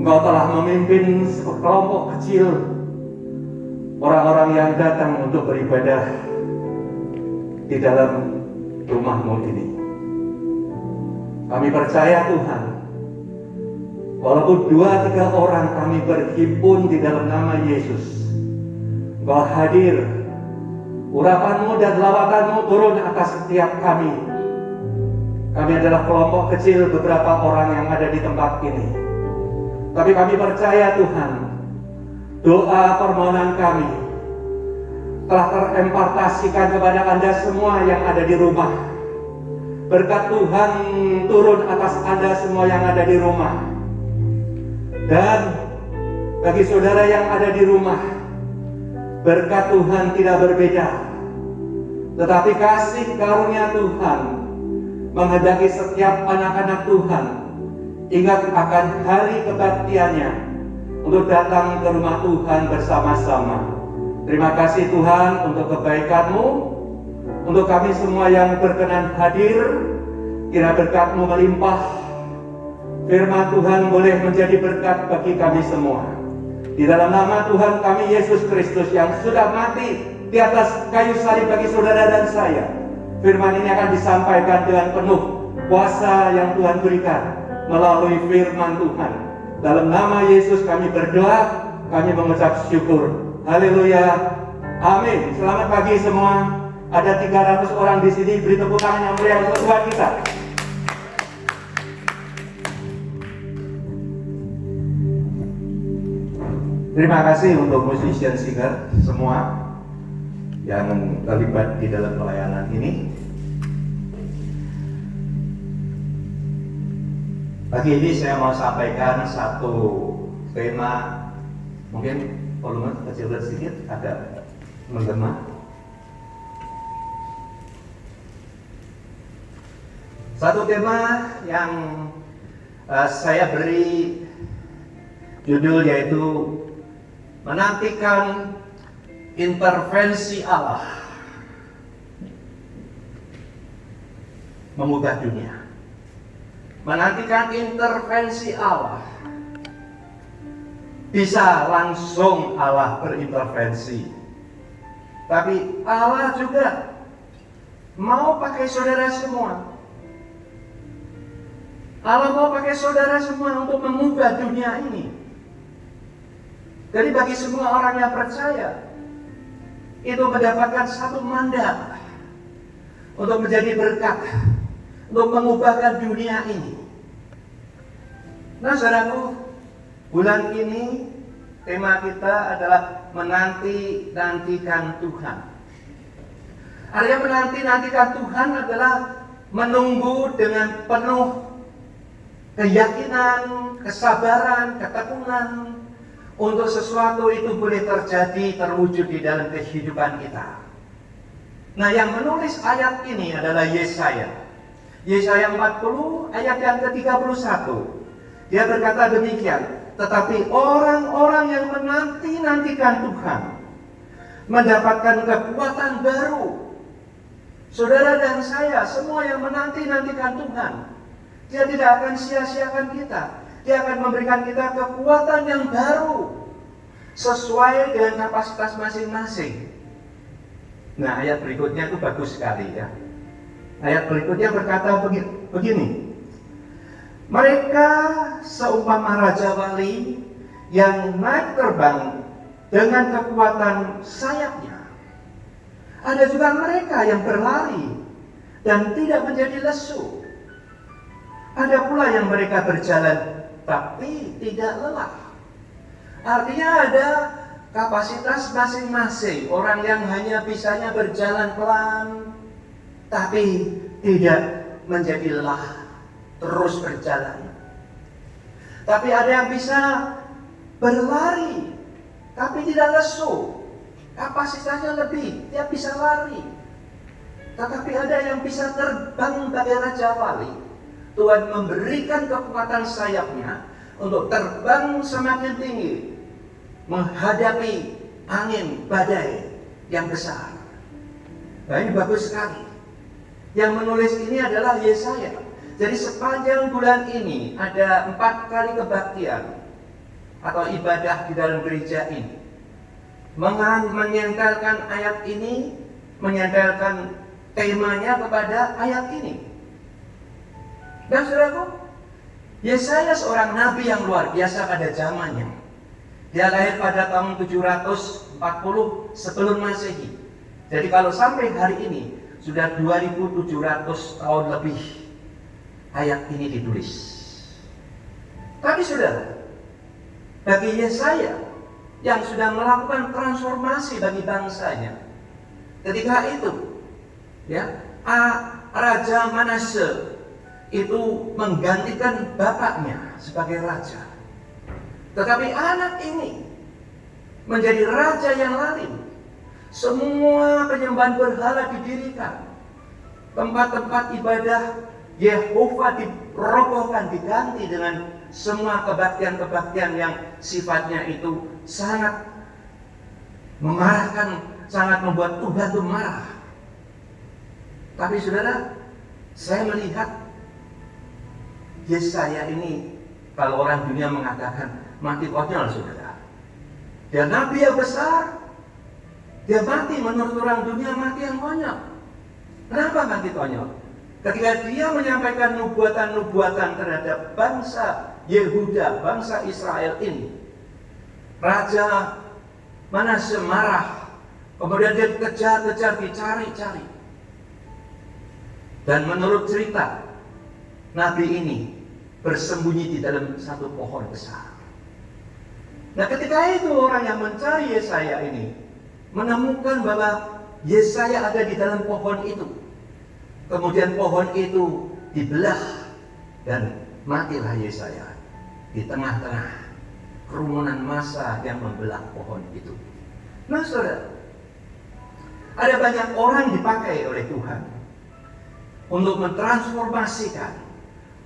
Engkau telah memimpin sekelompok kecil orang-orang yang datang untuk beribadah di dalam rumah-Mu ini. Kami percaya Tuhan, walaupun 2-3 orang kami berhimpun di dalam nama Yesus, Engkau hadir, urapan-Mu dan lawakan-Mu turun atas setiap kami. Kami adalah kelompok kecil beberapa orang yang ada di tempat ini. Tapi kami percaya Tuhan, doa permohonan kami telah terempartasikan kepada Anda semua yang ada di rumah. Berkat Tuhan turun atas Anda semua yang ada di rumah. Dan bagi saudara yang ada di rumah, berkat Tuhan tidak berbeda. Tetapi kasih karunia Tuhan menghendaki setiap anak-anak Tuhan ingat akan hari kebaktiannya untuk datang ke rumah Tuhan bersama-sama. Terima kasih Tuhan untuk kebaikan-Mu, untuk kami semua yang berkenan hadir. Kira berkat-Mu melimpah, firman Tuhan boleh menjadi berkat bagi kami semua. Di dalam nama Tuhan kami Yesus Kristus yang sudah mati di atas kayu salib bagi saudara dan saya, firman ini akan disampaikan dengan penuh kuasa yang Tuhan berikan melalui firman Tuhan. Dalam nama Yesus kami berdoa, kami mengucap syukur. Haleluya. Amin. Selamat pagi semua. Ada 300 orang di sini, beri tepuk tangan yang meriah untuk Tuhan kita. Terima kasih untuk musician singer semua yang terlibat di dalam pelayanan ini. Pagi ini saya mau sampaikan satu tema, mungkin volume kecil sedikit, agak menggema. Satu tema yang saya beri judul yaitu menantikan intervensi Allah mengubah dunia. Menantikan intervensi Allah. Bisa langsung Allah berintervensi, tapi Allah juga mau pakai saudara semua. Allah mau pakai saudara semua untuk mengubah dunia ini. Jadi bagi semua orang yang percaya, itu mendapatkan satu mandat untuk menjadi berkat, untuk mengubahkan dunia ini. Nah saudaraku, bulan ini tema kita adalah menanti-nantikan Tuhan. Artinya menanti-nantikan Tuhan adalah menunggu dengan penuh keyakinan, kesabaran, ketekunan untuk sesuatu itu boleh terjadi, terwujud di dalam kehidupan kita. Nah, yang menulis ayat ini adalah Yesaya. Yesaya 40 ayat yang ke-31. Dia berkata demikian, tetapi orang-orang yang menanti-nantikan Tuhan mendapatkan kekuatan baru. Saudara dan saya, semua yang menanti-nantikan Tuhan, Dia tidak akan sia-siakan kita. Dia akan memberikan kita kekuatan yang baru sesuai dengan kapasitas masing-masing. Nah, ayat berikutnya itu bagus sekali ya. Ayat berikutnya berkata begini. Mereka seumpama raja wali yang naik terbang dengan kekuatan sayapnya. Ada juga mereka yang berlari dan tidak menjadi lesu. Ada pula yang mereka berjalan tapi tidak lelah. Artinya ada kapasitas masing-masing. Orang yang hanya bisanya berjalan pelan tapi tidak menjadi lelah, terus berjalan. Tapi ada yang bisa berlari tapi tidak lesu, kapasitasnya lebih, dia bisa lari. Tetapi ada yang bisa terbang bagai raja wali. Tuhan memberikan kekuatan sayapnya untuk terbang semakin tinggi, menghadapi angin badai yang besar. Nah, ini bagus sekali. Yang menulis ini adalah Yesaya. Jadi sepanjang bulan ini ada 4 kali kebaktian atau ibadah di dalam gereja ini menyentelkan ayat ini, menyentelkan temanya kepada ayat ini. Dan saudaraku, Yesaya seorang nabi yang luar biasa pada zamannya. Dia lahir pada tahun 740 sebelum Masehi. Jadi kalau sampai hari ini sudah 2700 tahun lebih ayat ini ditulis. Tapi saudara, bagi Yesaya yang sudah melakukan transformasi bagi bangsanya, ketika itu Raja Manase itu menggantikan bapaknya sebagai raja. Tetapi anak ini menjadi raja yang lain. Semua penyembahan berhala didirikan. Tempat-tempat ibadah Yehova dirobohkan, diganti dengan semua kebaktian-kebaktian yang sifatnya itu sangat memarahkan, sangat membuat Tuhan itu marah. Tapi saudara, saya melihat Yesaya ini, kalau orang dunia mengatakan mati konyol, saudara. Dia nabi yang besar, dia mati menurut orang dunia mati yang konyol. Kenapa mati konyol? Ketika dia menyampaikan nubuatan-nubuatan terhadap bangsa Yehuda, bangsa Israel ini, Raja Manase marah, kemudian dia dikejar-kejar, dicari-cari. Dan menurut cerita, nabi ini bersembunyi di dalam satu pohon besar. Nah, ketika itu orang yang mencari Yesaya ini menemukan bahwa Yesaya ada di dalam pohon itu. Kemudian pohon itu dibelah dan matilah Yesaya di tengah-tengah kerumunan massa yang membelah pohon itu. Nah, saudara, ada banyak orang dipakai oleh Tuhan untuk mentransformasikan,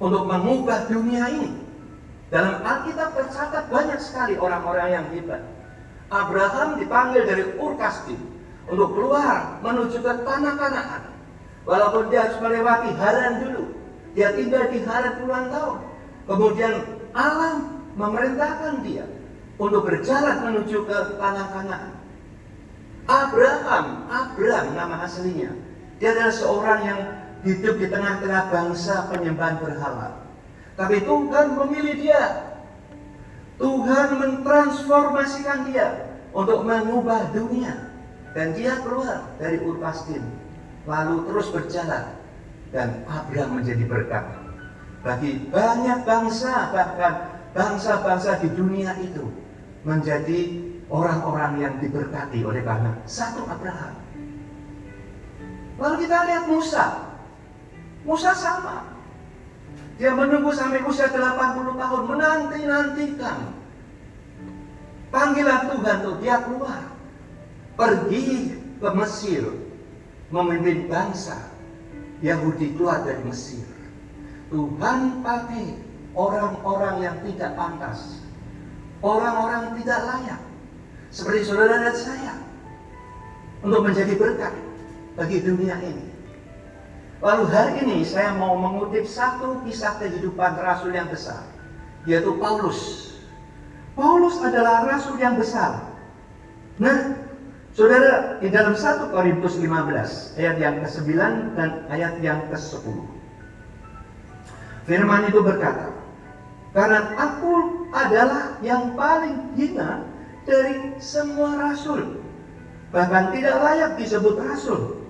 untuk mengubah dunia ini. Dalam Alkitab tercatat banyak sekali orang-orang yang hebat. Abraham dipanggil dari Ur Kasdim untuk keluar menuju ke tanah Kanaan. Walaupun dia harus melewati Haran dulu, dia tinggal di Haran puluhan tahun. Kemudian Allah memerintahkan dia untuk berjalan menuju ke tanah Kanaan. Abram nama aslinya, dia adalah seorang yang hidup di tengah-tengah bangsa penyembahan berhala. Tapi Tuhan memilih dia. Tuhan mentransformasikan dia untuk mengubah dunia. Dan dia keluar dari Ur Kasdim, lalu terus berjalan. Dan Abram menjadi berkat bagi banyak bangsa, bahkan bangsa-bangsa di dunia itu menjadi orang-orang yang diberkati oleh karena satu Abraham. Lalu kita lihat Musa sama. Dia menunggu sampai usia 80 tahun, menanti-nantikan panggilan Tuhan tuh, dia keluar, pergi ke Mesir, memimpin bangsa Yahudi keluar dari Mesir. Tuhan pakai orang-orang yang tidak pantas, orang-orang tidak layak, seperti saudara dan saya, untuk menjadi berkat bagi dunia ini. Lalu hari ini saya mau mengutip satu kisah kehidupan rasul yang besar, yaitu Paulus. Paulus adalah rasul yang besar. Nah, saudara, di dalam 1 Korintus 15 ayat yang ke-9 dan ayat yang ke-10, firman itu berkata, "Karena aku adalah yang paling hina dari semua rasul, bahkan tidak layak disebut rasul,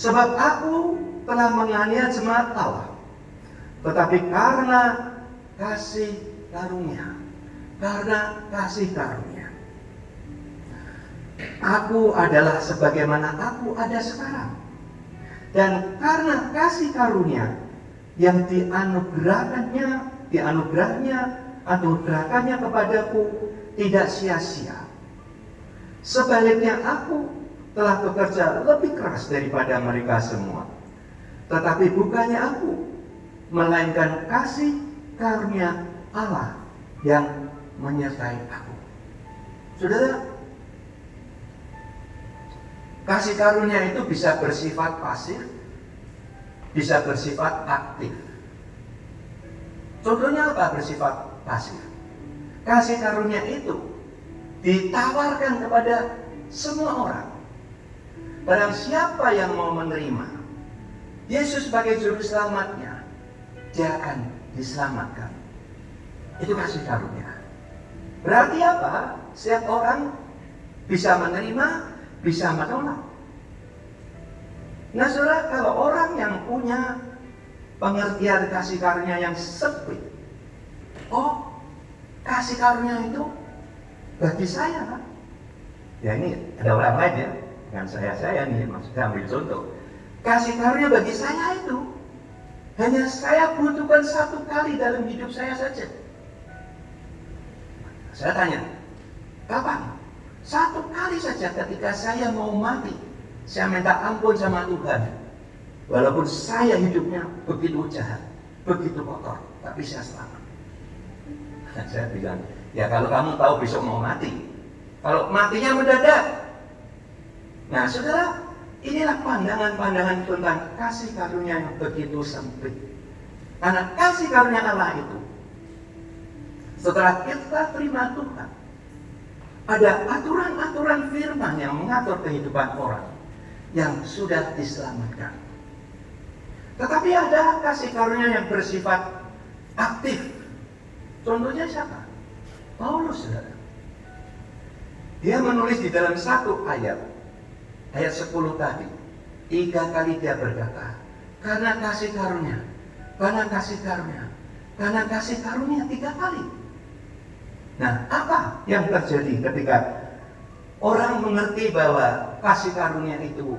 sebab aku telah menganiaya jemaat Allah. Tetapi karena kasih karunia, aku adalah sebagaimana aku ada sekarang. Dan karena kasih karunia yang dianugerahkannya kepadaku tidak sia-sia. Sebaliknya aku telah bekerja lebih keras daripada mereka semua. Tetapi bukannya aku, melainkan kasih karunia Allah yang menyertai aku." Saudara, kasih karunia itu bisa bersifat pasif, bisa bersifat aktif. Contohnya apa bersifat pasif? kasih karunia itu ditawarkan kepada semua orang. Barang siapa yang mau menerima Yesus sebagai juru selamatnya, dia akan diselamatkan. Itu kasih karunia. Berarti apa? Setiap orang bisa menerima, bisa menolak. Nah saudara, kalau orang yang punya pengertian kasih karunia yang sempit, oh kasih karunia itu bagi saya kan? Ya ini ada orang lain ya, dengan saya nih, maksudnya ambil contoh. Kasih karunia bagi saya itu hanya saya butuhkan satu kali dalam hidup saya saja. Saya tanya, kapan? Satu kali saja ketika saya mau mati, saya minta ampun sama Tuhan. Walaupun saya hidupnya begitu jahat, begitu kotor, tapi saya selamat. Nah, saya bilang, ya kalau kamu tahu besok mau mati, kalau matinya mendadak. Nah saudara, inilah pandangan-pandangan tentang kasih karunia yang begitu sempit. Karena kasih karunia Allah itu, setelah kita terima Tuhan, ada aturan-aturan firman yang mengatur kehidupan orang yang sudah diselamatkan. Tetapi ada kasih karunia yang bersifat aktif. Contohnya siapa? Paulus, saudara. Dia menulis di dalam satu ayat 10 tadi, 3 kali dia berkata, karena kasih karunia, karena kasih karunia, karena kasih karunia 3 kali. Nah, apa yang terjadi ketika orang mengerti bahwa kasih karunia itu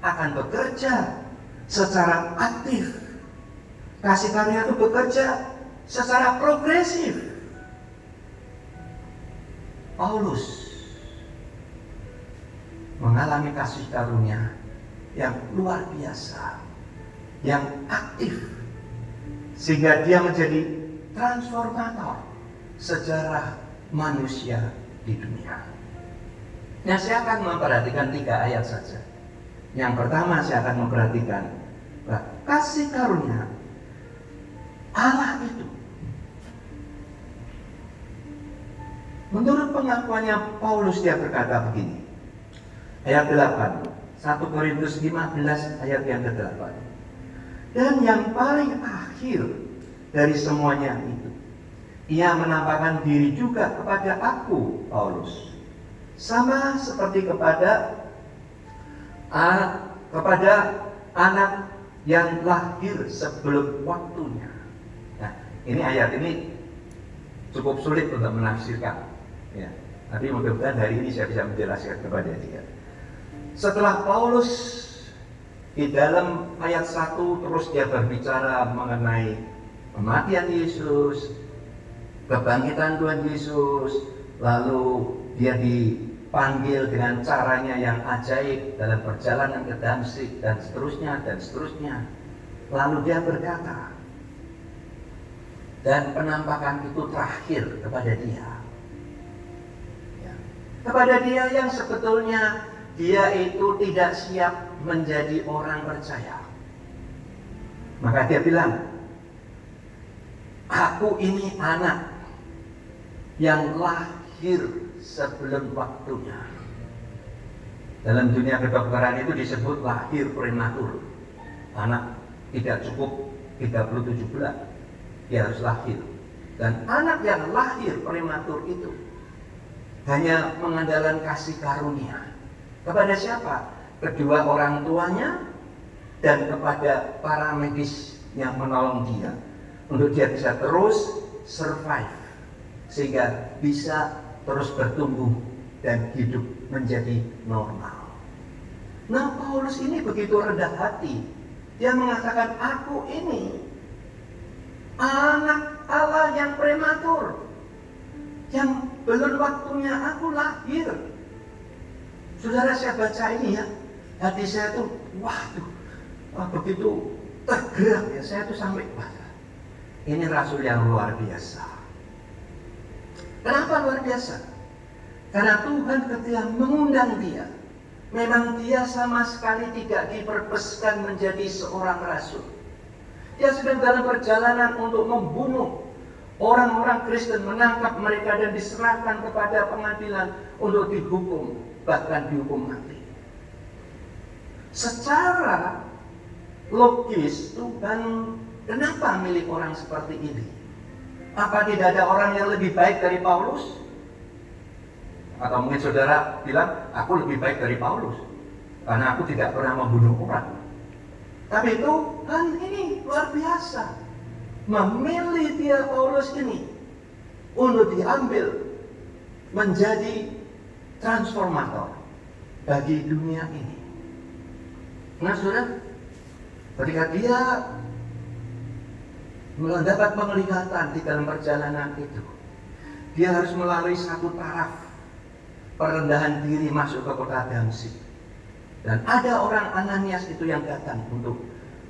akan bekerja secara aktif? Kasih karunia itu bekerja secara progresif. Paulus mengalami kasih karunia yang luar biasa, yang aktif, sehingga dia menjadi transformator sejarah manusia di dunia. Nah, saya akan memperhatikan 3 ayat saja. Yang pertama saya akan memperhatikan bahwa kasih karunia Allah itu, menurut pengakuannya Paulus, dia berkata begini, ayat 8, 1 Korintus 15 ayat yang ke-8. Dan yang paling akhir dari semuanya itu, ia menampakkan diri juga kepada aku, Paulus, sama seperti kepada anak yang lahir sebelum waktunya. Nah, ini ayat ini cukup sulit untuk menafsirkan, ya. Tapi mudah-mudahan hari ini saya bisa menjelaskan kepada dia. Setelah Paulus di dalam ayat 1 terus dia berbicara mengenai kematian Yesus, kebangkitan Tuhan Yesus, lalu dia dipanggil dengan caranya yang ajaib dalam perjalanan ke Damsyik dan seterusnya dan seterusnya. Lalu dia berkata, dan penampakan itu terakhir kepada dia, ya, kepada dia yang sebetulnya dia itu tidak siap menjadi orang percaya. Maka dia bilang, aku ini anak yang lahir sebelum waktunya. Dalam dunia kedokteran itu disebut lahir prematur. Anak tidak cukup 37 bulan, dia harus lahir. Dan anak yang lahir prematur itu hanya mengandalkan kasih karunia. Kepada siapa? Kedua orang tuanya dan kepada para medis yang menolong dia, untuk dia bisa terus survive, sehingga bisa terus bertumbuh dan hidup menjadi normal. Nah, Paulus ini begitu rendah hati. Dia mengatakan, aku ini anak Allah yang prematur, yang belum waktunya aku lahir. Saudara, saya baca ini ya, hati saya tuh, begitu tergerak ya. Saya tuh sampai, ini rasul yang luar biasa. Kenapa luar biasa? Karena Tuhan ketika mengundang dia, memang dia sama sekali tidak diperbeskan menjadi seorang rasul. Dia sedang dalam perjalanan untuk membunuh Orang-orang Kristen menangkap mereka dan diserahkan kepada pengadilan untuk dihukum, bahkan dihukum mati. Secara logis, Tuhan kenapa milih orang seperti ini? Apa tidak ada orang yang lebih baik dari Paulus? Atau mungkin saudara bilang, aku lebih baik dari Paulus karena aku tidak pernah membunuh orang. Tapi Tuhan ini luar biasa, memilih dia Paulus ini untuk diambil menjadi transformator bagi dunia ini. Nah saudara, ketika dia mendapat penglihatan di dalam perjalanan itu, dia harus melalui satu taraf perendahan diri masuk ke kota Damsyik. Dan ada orang Ananias itu yang datang untuk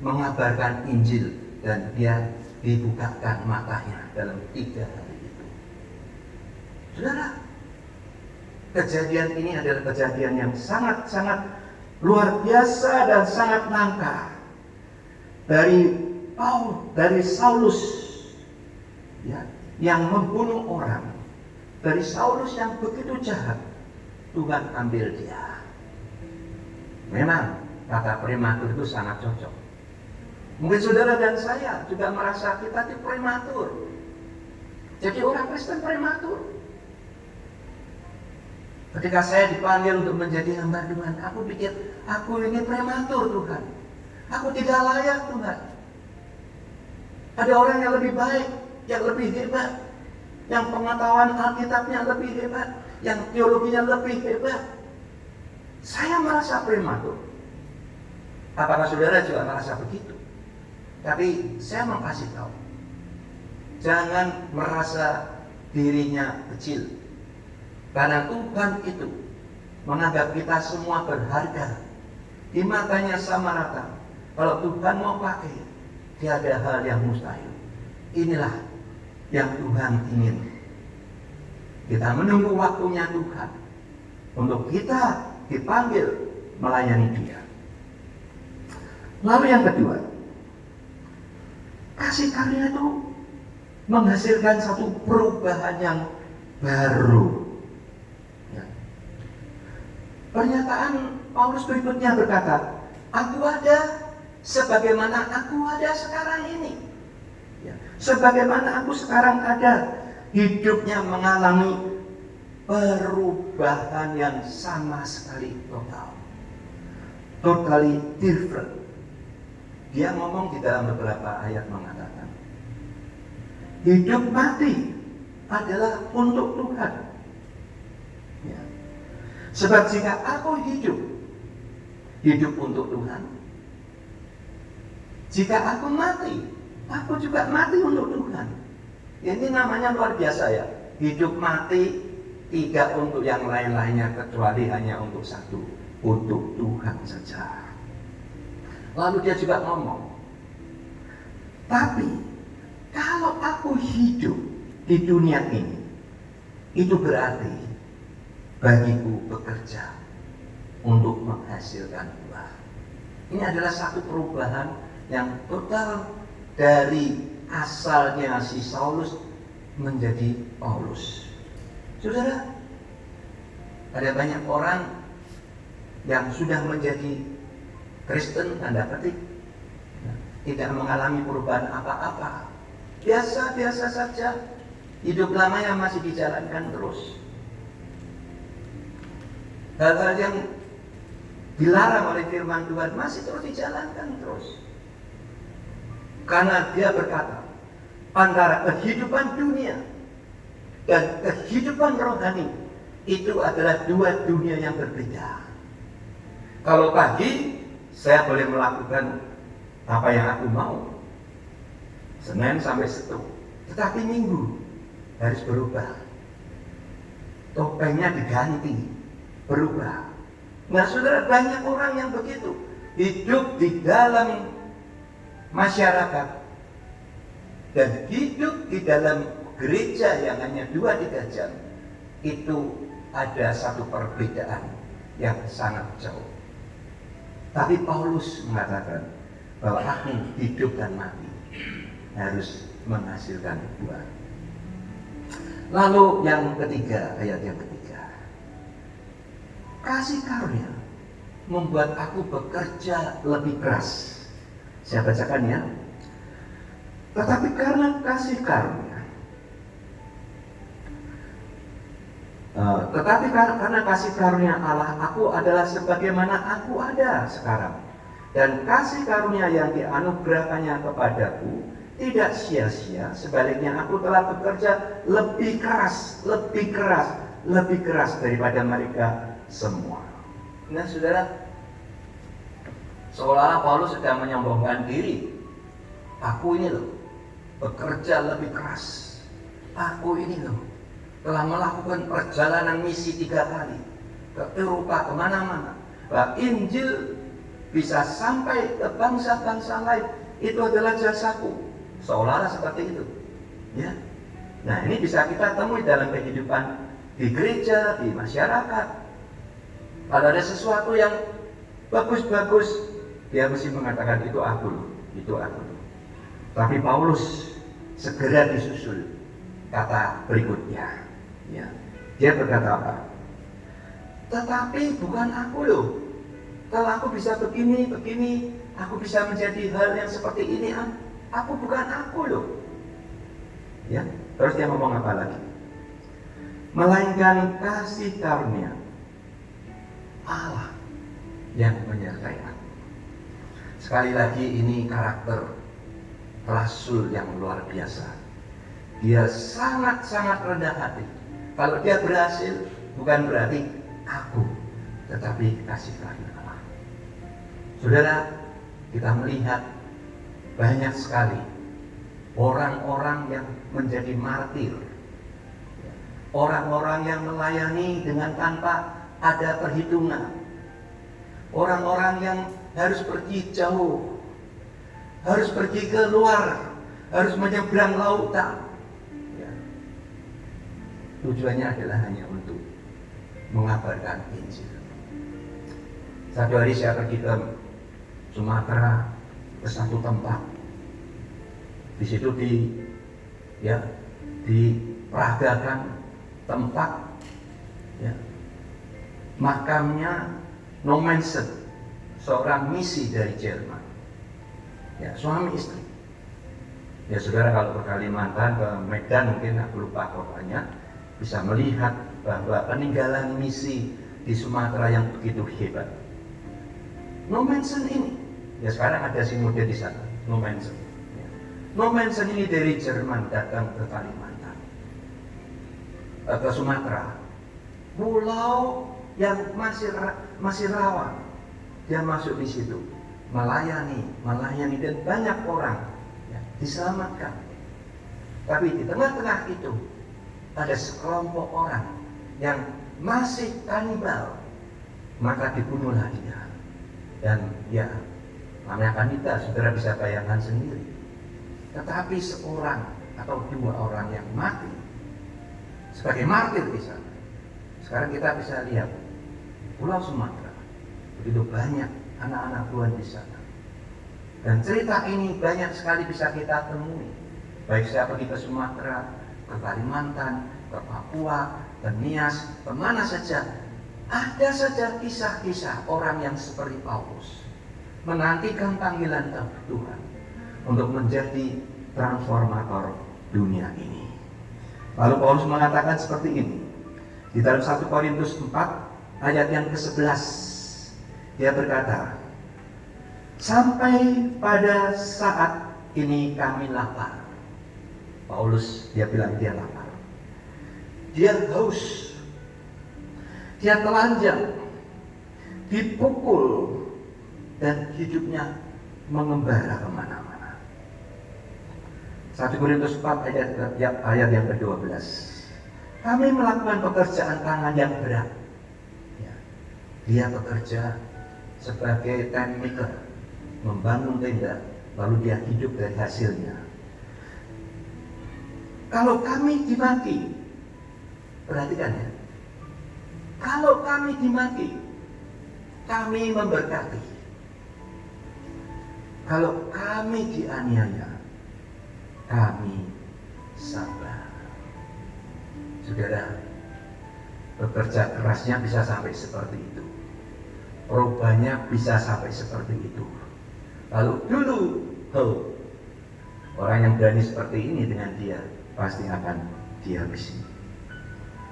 mengabarkan Injil, dan dia dibukakan matanya dalam 3 hari itu. Saudara, kejadian ini adalah kejadian yang sangat-sangat luar biasa dan sangat langka dari Saulus, ya, yang membunuh orang, dari Saulus yang begitu jahat. Tuhan ambil dia. Memang kata prematur itu sangat cocok. Mungkin saudara dan saya juga merasa kita itu prematur. Jadi orang Kristen prematur. Ketika saya dipanggil untuk menjadi hamba Tuhan, aku pikir aku ini prematur Tuhan. Aku tidak layak Tuhan. Ada orang yang lebih baik, yang lebih hebat, yang pengetahuan Alkitabnya lebih hebat, yang teologinya lebih hebat. Saya merasa prematur. Apakah saudara juga merasa begitu? Tapi saya mau kasih tahu, jangan merasa dirinya kecil, karena Tuhan itu menganggap kita semua berharga. Di matanya sama rata. Kalau Tuhan mau pakai, tiada hal yang mustahil. Inilah yang Tuhan ingin. Kita menunggu waktunya Tuhan untuk kita dipanggil melayani Dia. Lalu yang kedua, kasih karunia itu menghasilkan satu perubahan yang baru. Ya. Pernyataan Paulus berikutnya berkata, aku ada sebagaimana aku ada sekarang ini. Ya. Sebagaimana aku sekarang ada, hidupnya mengalami perubahan yang sama sekali total. Totally different. Dia ngomong di dalam beberapa ayat mengatakan, hidup mati adalah untuk Tuhan. Ya. Sebab jika aku hidup untuk Tuhan. Jika aku mati, aku juga mati untuk Tuhan. Ini namanya luar biasa ya. Hidup mati tidak untuk yang lain-lainnya, kecuali hanya untuk satu, untuk Tuhan saja. Lalu dia juga ngomong, tapi kalau aku hidup di dunia ini, itu berarti bagiku bekerja untuk menghasilkan buah. Ini adalah satu perubahan yang total dari asalnya si Saulus menjadi Paulus. Saudara, ada banyak orang yang sudah menjadi Kristen tanda petik, tidak mengalami perubahan apa-apa, biasa-biasa saja, hidup lamanya masih dijalankan terus. Hal-hal yang dilarang oleh firman Tuhan masih terus dijalankan terus. Karena dia berkata, antara kehidupan dunia dan kehidupan rohani itu adalah dua dunia yang berbeda. Kalau pagi saya boleh melakukan apa yang aku mau, Senin sampai Sabtu, tetapi Minggu harus berubah. Topengnya diganti, berubah. Nah saudara, banyak orang yang begitu, hidup di dalam masyarakat dan hidup di dalam gereja yang hanya 2-3 jam, itu ada satu perbedaan yang sangat jauh. Tapi Paulus mengatakan bahwa aku hidup dan mati harus menghasilkan buah. Lalu yang ketiga, ayat yang ketiga. Kasih karunia membuat aku bekerja lebih keras. Saya bacakan ya. Tetapi karena kasih karunia, karena kasih karunia Allah, aku adalah sebagaimana aku ada sekarang. Dan kasih karunia yang dianugerahkannya kepadaku tidak sia-sia. Sebaliknya aku telah bekerja lebih keras daripada mereka semua. Nah saudara, seolah-olah Paulus sedang menyombongkan diri. Aku ini loh, bekerja lebih keras. Aku ini loh, telah melakukan perjalanan misi 3 kali ke Eropa, kemana-mana. Bahwa Injil bisa sampai ke bangsa-bangsa lain, itu adalah jasaku. Seolah-olah seperti itu, ya. Nah ini bisa kita temui dalam kehidupan di gereja, di masyarakat. Kalau ada sesuatu yang bagus-bagus, dia mesti mengatakan itu aku loh, itu aku loh. Tapi Paulus segera disusul kata berikutnya, ya. Dia berkata apa? Tetapi bukan aku loh. Kalau aku bisa begini, aku bisa menjadi hal yang seperti ini, aku bukan aku loh. Ya, terus dia ngomong apa lagi? Melainkan kasih karunia Allah yang menyertai aku. Sekali lagi ini karakter rasul yang luar biasa. Dia sangat-sangat rendah hati. Kalau dia berhasil, bukan berarti aku, tetapi kasih karunia Allah. Saudara, kita melihat banyak sekali orang-orang yang menjadi martir, orang-orang yang melayani dengan tanpa ada perhitungan, orang-orang yang harus pergi jauh, harus pergi ke luar, harus menyeberang lautan, ya. Tujuannya adalah hanya untuk mengabarkan Injil. Satu hari saya pergi ke Sumatera, ke satu tempat. Di situ diperagakan tempat, ya, makamnya Nommensen, seorang misi dari Jerman, ya, suami istri. Ya saudara, kalau ke Kalimantan, ke Medan, mungkin aku lupa kotanya, bisa melihat bahwa peninggalan misi di Sumatera yang begitu hebat. Nommensen ini, ya sekarang ada sinode di sana, Nommensen. Nommensen ini dari Jerman datang ke Kalimantan, ke Sumatera, pulau yang masih rawan. Dia masuk di situ, melayani dan banyak orang, ya, diselamatkan. Tapi di tengah-tengah itu ada sekelompok orang yang masih kanibal, maka dibunuhlah dia. Dan ya, namanya kanibal, saudara bisa bayangkan sendiri. Tetapi seorang atau 2 orang yang mati sebagai martir di sana. Sekarang kita bisa lihat Pulau Sumatera, begitu banyak anak-anak Tuhan di sana. Dan cerita ini banyak sekali bisa kita temui. Baik saya pergi ke Sumatera, ke Kalimantan, ke Papua, ke Nias, kemana saja, ada saja kisah-kisah orang yang seperti Paulus menantikan panggilan Tuhan untuk menjadi transformator dunia ini. Lalu Paulus mengatakan seperti ini di dalam 1 Korintus 4 ayat yang ke-11. Dia berkata, sampai pada saat ini kami lapar. Paulus, dia bilang dia lapar, dia haus, dia telanjang, dipukul, dan hidupnya mengembara kemana-mana. 1 Korintus 4 ayat yang ke-12. Kami melakukan pekerjaan tangan yang berat. Ya, dia bekerja sebagai tent maker, membangun tenda, lalu dia hidup dari hasilnya. Kalau kami dimaki, perhatikan ya, kalau kami dimaki, kami memberkati. Kalau kami dianiaya, kami sabar. Saudara, bekerja kerasnya bisa sampai seperti itu. Perubahannya bisa sampai seperti itu. Lalu dulu, orang yang berani seperti ini dengan dia pasti akan dihabisi.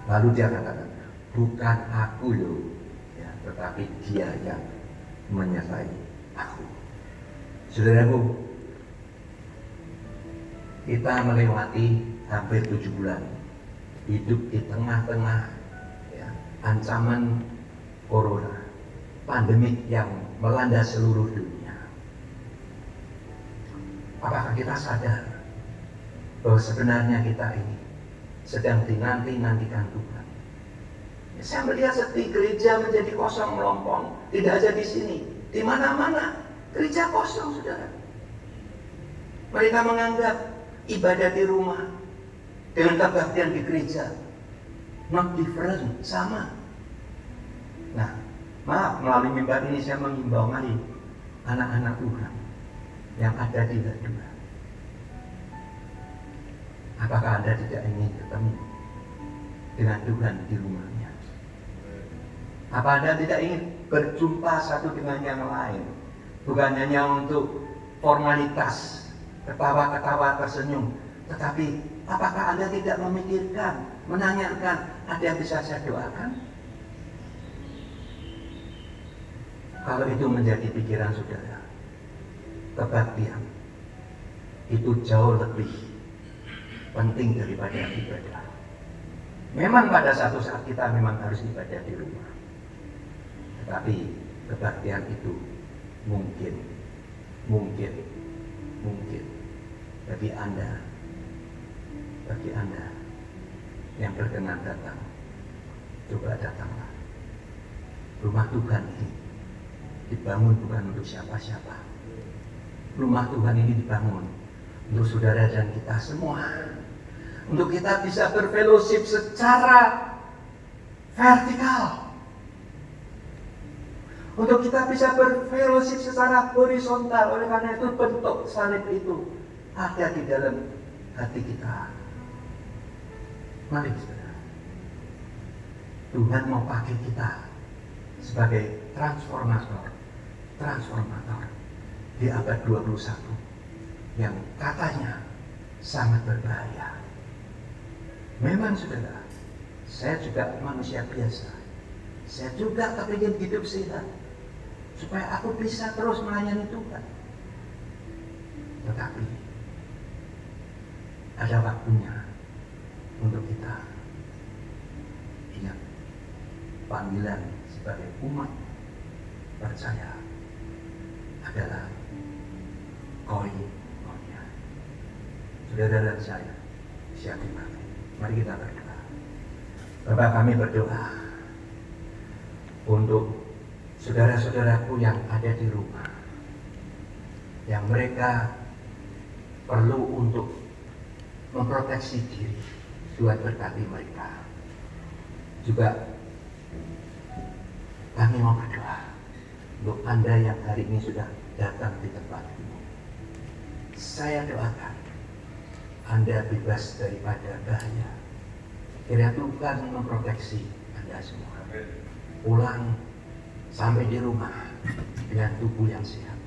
Lalu dia katakan, bukan aku loh, ya, tetapi dia yang menyertai aku. Saudaraku, kita melewati hampir 7 bulan hidup di tengah-tengah ya, ancaman corona, pandemik yang melanda seluruh dunia. Apakah kita sadar bahwa sebenarnya kita ini sedang dinanti-nantikan Tuhan? Ya, saya melihat seperti gereja menjadi kosong melompong, tidak aja di sini, di mana-mana gereja kosong, saudara. Mereka menganggap ibadah di rumah dengan kebaktian di gereja not different, sama. Nah, maaf, melalui mimbar ini saya mengimbau, mari anak-anak Tuhan yang ada di Ladua, apakah Anda tidak ingin ketemu dengan Tuhan di rumahnya? Apa Anda tidak ingin berjumpa satu dengan yang lain? Bukan hanya untuk formalitas, ketawa-ketawa tersenyum, tetapi apakah Anda tidak memikirkan, menanyakan, ada yang bisa saya doakan? Kalau itu menjadi pikiran saudara, kebaktian itu jauh lebih penting daripada ibadah. Memang pada satu saat kita memang harus ibadah di rumah, tetapi kebaktian itu mungkin bagi Anda yang berkenan datang, coba datanglah. Rumah Tuhan ini dibangun bukan untuk siapa-siapa. Rumah Tuhan ini dibangun untuk saudara dan kita semua, untuk kita bisa berfellowship secara vertikal, untuk kita bisa berfellowship secara horizontal. Oleh karena itu bentuk salib itu ada di dalam hati kita. Mari saudara, Tuhan mau pakai kita sebagai transformator di abad 21 yang katanya sangat berbahaya. Memang saudara, saya juga manusia biasa, saya juga kepingin hidup sehat supaya aku bisa terus melayani Tuhan. Tetapi ada waktunya untuk kita ingat panggilan sebagai umat percaya adalah koinonia. Saudara dan saya siap dipakai. Mari kita berdoa. Bapak, kami berdoa untuk saudara-saudaraku yang ada di rumah, yang mereka perlu untuk memproteksi diri. Tuhan berkati mereka. Juga kami mau berdoa untuk Anda yang hari ini sudah datang di tempat ini. Saya doakan Anda bebas daripada bahaya. Kiranya Tuhan memproteksi Anda semua. Pulang sampai di rumah dengan tubuh yang sehat.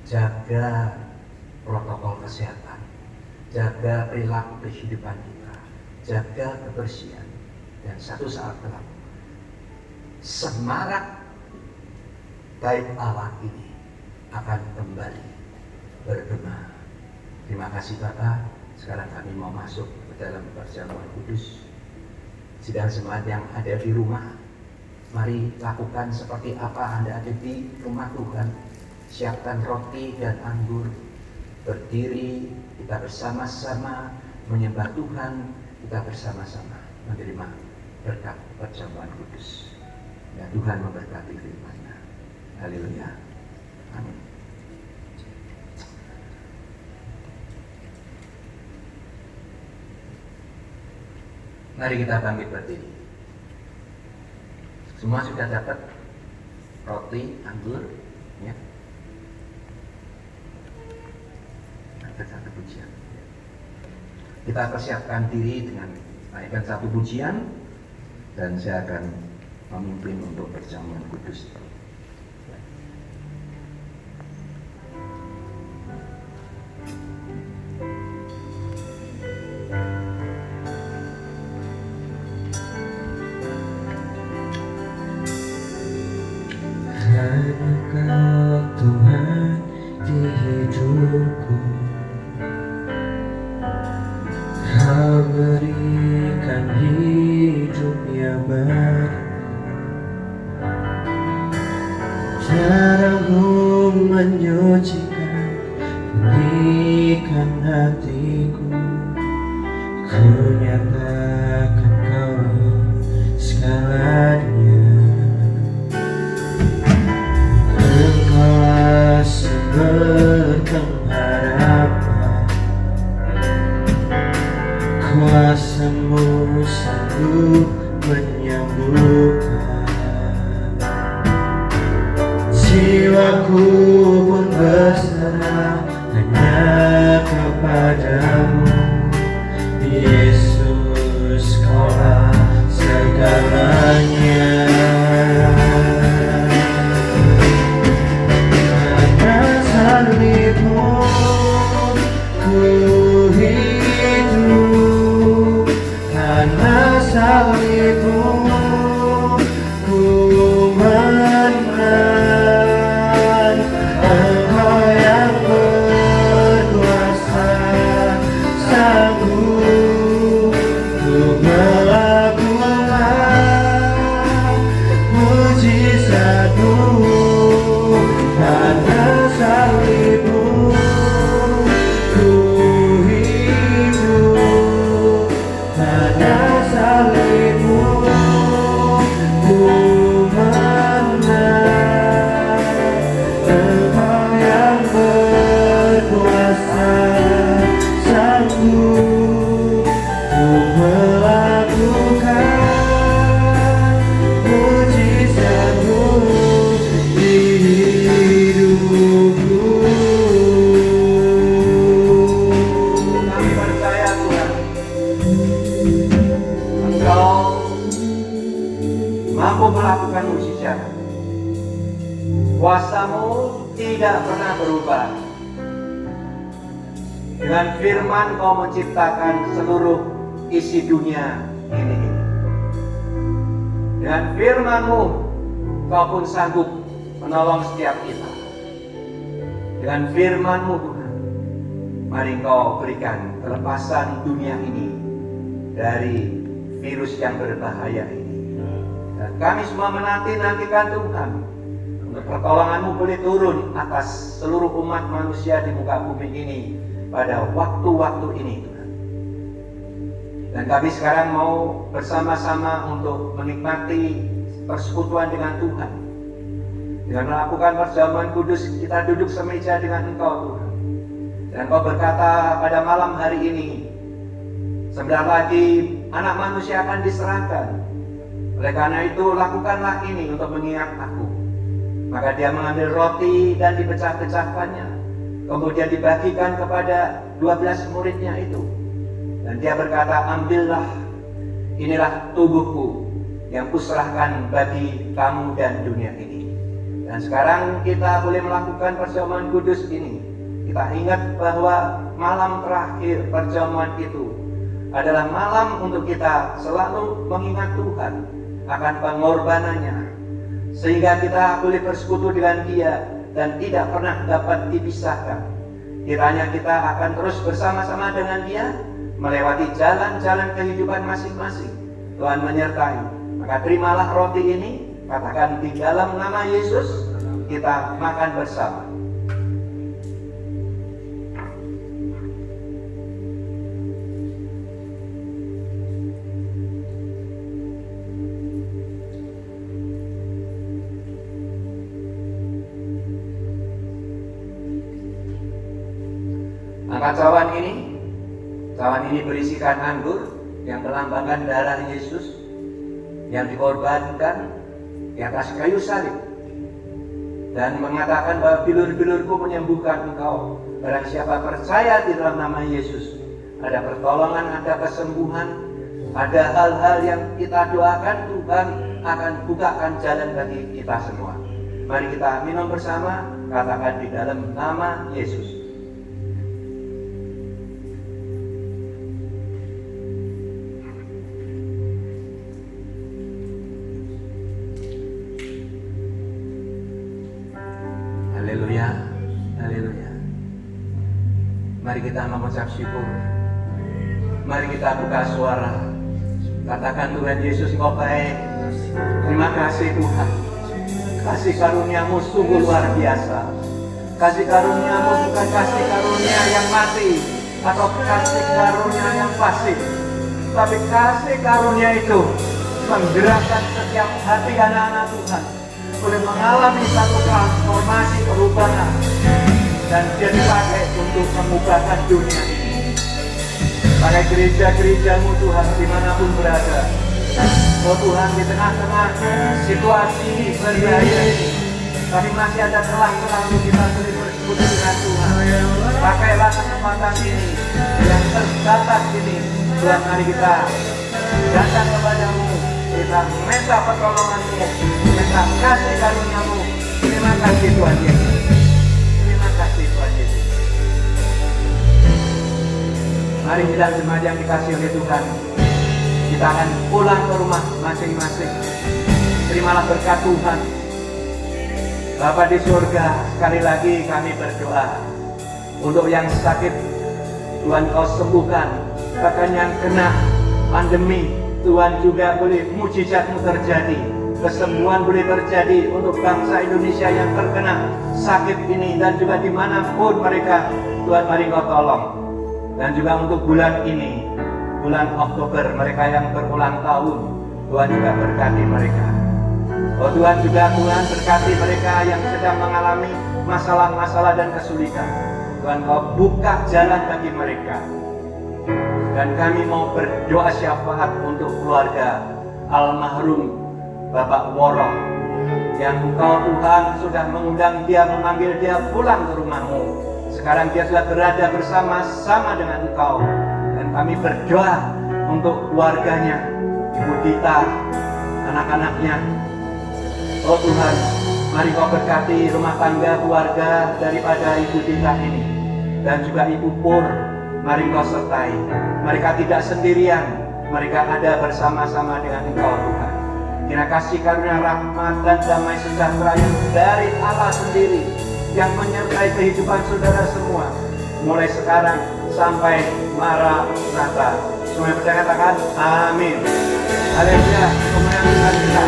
Jaga protokol kesehatan, jaga perilaku kehidupan kita, jaga kebersihan, dan satu saat kelak semarak Bait Allah ini akan kembali bergema. Terima kasih Bapak. Sekarang kami mau masuk ke dalam perjamuan kudus. Sidang jemaat yang ada di rumah, mari lakukan seperti apa Anda ada di rumah Tuhan. Siapkan roti dan anggur, berdiri, kita bersama-sama menyembah Tuhan, kita bersama-sama menerima berkat perjamuan kudus. Ya, Tuhan memberkati firman-Nya. Haleluya. Amin. Mari kita bangkit berdiri. Semua sudah dapat roti, anggur, ya. Ada satu pujian. Kita persiapkan diri dengan naikkan satu pujian dan saya akan memimpin untuk perjamuan kudus. Engkau Tuhan di hidupku, Kau berikan hidup yang baru, terangmu menyucikan, pulihkan hatiku, ku nyatakan Kau segalanya. Engkaulah sumber pengharapan, kuasa-Mu sanggup menyembuhkan. Jiwaku pun berserah hanya kepadamu, Yesus, Kaulah segalanya. Kuasa-Mu tidak pernah berubah. Dengan firman Kau menciptakan seluruh isi dunia ini. Dengan firman-Mu Kau pun sanggup menolong setiap kita. Dengan firman-Mu Tuhan, mari Kau berikan kelepasan dunia ini dari virus yang berbahaya ini. Dan kami semua menanti-nantikan Tuhan, pertolongan-Mu boleh turun atas seluruh umat manusia di muka bumi ini pada waktu-waktu ini, Tuhan. Dan kami sekarang mau bersama-sama untuk menikmati persekutuan dengan Tuhan. Dengan melakukan perjamuan kudus, kita duduk semeja dengan Engkau, Tuhan. Dan Kau berkata pada malam hari ini, sebentar lagi anak manusia akan diserahkan. Oleh karena itu, lakukanlah ini untuk mengingat Aku. Maka Dia mengambil roti dan dipecah-pecahkannya, kemudian dibagikan kepada 12 muridnya itu. Dan Dia berkata, ambillah, inilah tubuhku yang kuserahkan bagi kamu dan dunia ini. Dan sekarang kita boleh melakukan perjamuan kudus ini. Kita ingat bahwa malam terakhir perjamuan itu adalah malam untuk kita selalu mengingat Tuhan akan pengorbanannya, sehingga kita boleh bersekutu dengan Dia dan tidak pernah dapat dipisahkan. Kiranya kita akan terus bersama-sama dengan Dia melewati jalan-jalan kehidupan masing-masing. Tuhan menyertai. Maka terimalah roti ini, katakan di dalam nama Yesus, kita makan bersama. Angkat cawan ini berisikan anggur yang melambangkan darah Yesus yang dikorbankan di atas kayu salib, dan mengatakan bahwa bilur-bilurku menyembuhkan engkau. Barang siapa percaya di dalam nama Yesus, ada pertolongan, ada kesembuhan, Ada hal-hal yang kita doakan, Tuhan akan bukakan jalan bagi kita semua. Mari kita minum bersama, katakan di dalam nama Yesus. Haleluya, haleluya. Mari kita mengucap syukur. Mari kita buka suara. Katakan, Tuhan Yesus, Engkau baik. Terima kasih Tuhan. Kasih karunia-Mu sungguh luar biasa. Kasih karunia-Mu bukan kasih karunia yang mati atau kasih karunia yang pasif, tapi kasih karunia itu menggerakkan setiap hati anak-anak Tuhan, boleh mengalami satu transformasi perubahan, dan dia dipakai untuk mengubahkan dunia ini. Pakai gereja-gereja-Mu Tuhan dimanapun berada. Oh Tuhan, di tengah-tengah situasi berbahaya ini, tapi masih ada celah-celah untuk kita boleh bersekutu dengan Tuhan. Pakailah kesempatan ini yang terbatas ini. Tuhan, mari kita datang kepada-Mu. Kita minta pertolongan-Mu, minta kasih karunia-Mu. Terima kasih Tuhan Yesus. Terima kasih Tuhan Yesus. Mari kita jemaat yang dikasihi oleh Tuhan, kita akan pulang ke rumah masing-masing. Terimalah berkat Tuhan. Bapa di surga, sekali lagi kami berdoa untuk yang sakit, Tuhan Kau sembuhkan. Bahkan yang kena pandemi, Tuhan juga boleh mujizat-Mu terjadi. Kesembuhan boleh terjadi untuk bangsa Indonesia yang terkena sakit ini, dan juga dimanapun mereka, Tuhan mari Kau tolong. Dan juga untuk bulan ini, bulan Oktober, mereka yang berulang tahun, Tuhan juga berkati mereka. Oh Tuhan, juga Tuhan berkati mereka yang sedang mengalami masalah-masalah dan kesulitan. Tuhan Kau buka jalan bagi mereka. Dan kami mau berdoa syafaat untuk keluarga almarhum Bapak Woro, yang Engkau Tuhan sudah mengundang dia, memanggil dia pulang ke rumah-Mu. Sekarang dia sudah berada bersama-sama dengan Engkau. Dan kami berdoa untuk keluarganya, Ibu Dita, anak-anaknya. Oh Tuhan, mari Kau berkati rumah tangga keluarga daripada Ibu Dita ini, dan juga Ibu Pur. Mari Kau sertai. Mereka tidak sendirian, mereka ada bersama-sama dengan Engkau Tuhan. Kiranya kasih karunia rahmat dan damai sejahtera yang dari Allah sendiri, yang menyertai kehidupan saudara semua, mulai sekarang sampai Maranatha. Semua yang percaya katakan amin. Haleluya. Kemuliaan Tuhan kita.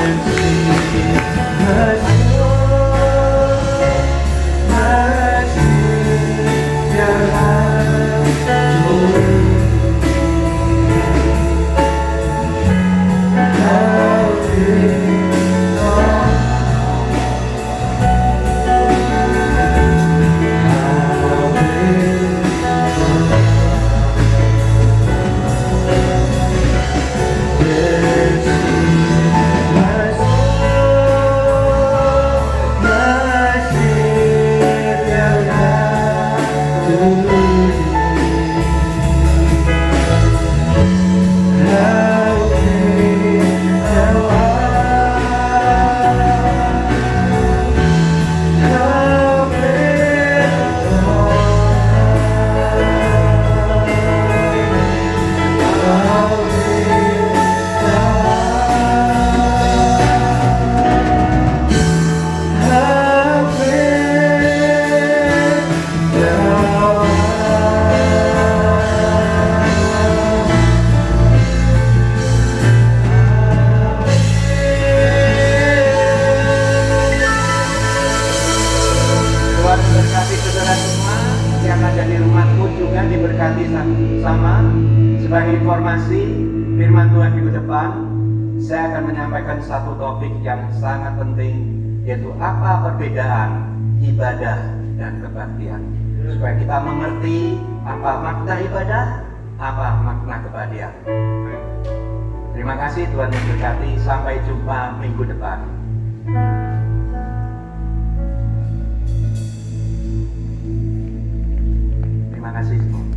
Sama sebagai informasi firman Tuhan minggu depan, saya akan menyampaikan satu topik yang sangat penting, yaitu apa perbedaan ibadah dan kebaktian, supaya kita mengerti apa makna ibadah, apa makna kebaktian. Terima kasih, Tuhan memberkati. Sampai jumpa minggu depan. Terima kasih semua.